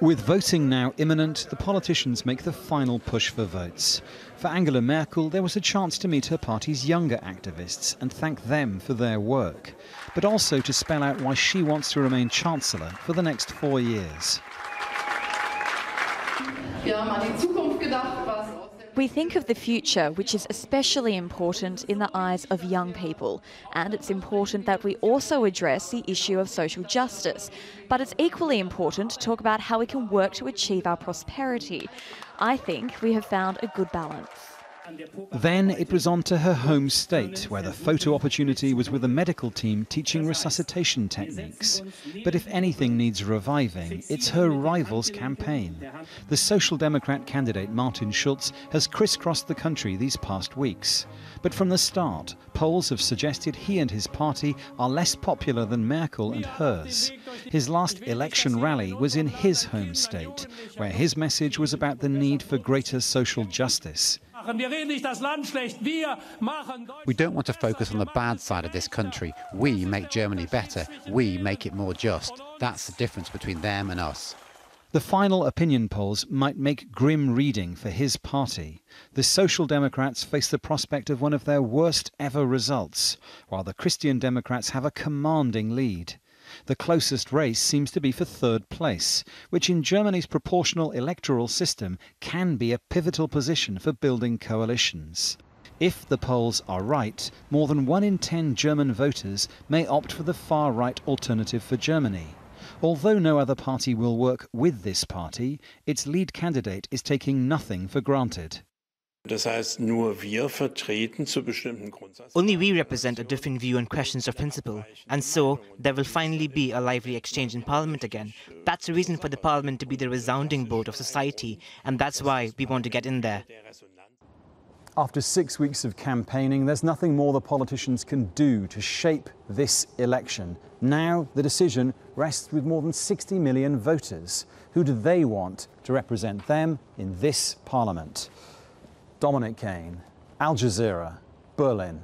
With voting now imminent, the politicians make the final push for votes. For Angela Merkel, there was a chance to meet her party's younger activists and thank them for their work, but also to spell out why she wants to remain Chancellor for the next 4 years. We think of the future, which is especially important in the eyes of young people. And it's important that we also address the issue of social justice. But it's equally important to talk about how we can work to achieve our prosperity. I think we have found a good balance. Then it was on to her home state, where the photo opportunity was with a medical team teaching resuscitation techniques. But if anything needs reviving, it's her rival's campaign. The Social Democrat candidate Martin Schulz has crisscrossed the country these past weeks. But from the start, polls have suggested he and his party are less popular than Merkel and hers. His last election rally was in his home state, where his message was about the need for greater social justice. We don't want to focus on the bad side of this country. We make Germany better. We make it more just. That's the difference between them and us. The final opinion polls might make grim reading for his party. The Social Democrats face the prospect of one of their worst ever results, while the Christian Democrats have a commanding lead. The closest race seems to be for third place, which in Germany's proportional electoral system can be a pivotal position for building coalitions. If the polls are right, more than 1 in 10 German voters may opt for the far-right Alternative for Germany. Although no other party will work with this party, its lead candidate is taking nothing for granted. Only we represent a different view on questions of principle, and so there will finally be a lively exchange in Parliament again. That's the reason for the Parliament to be the resounding board of society, and that's why we want to get in there. After 6 weeks of campaigning, there's nothing more the politicians can do to shape this election. Now the decision rests with more than 60 million voters. Who do they want to represent them in this Parliament? Dominic, Kane, Al Jazeera, Berlin.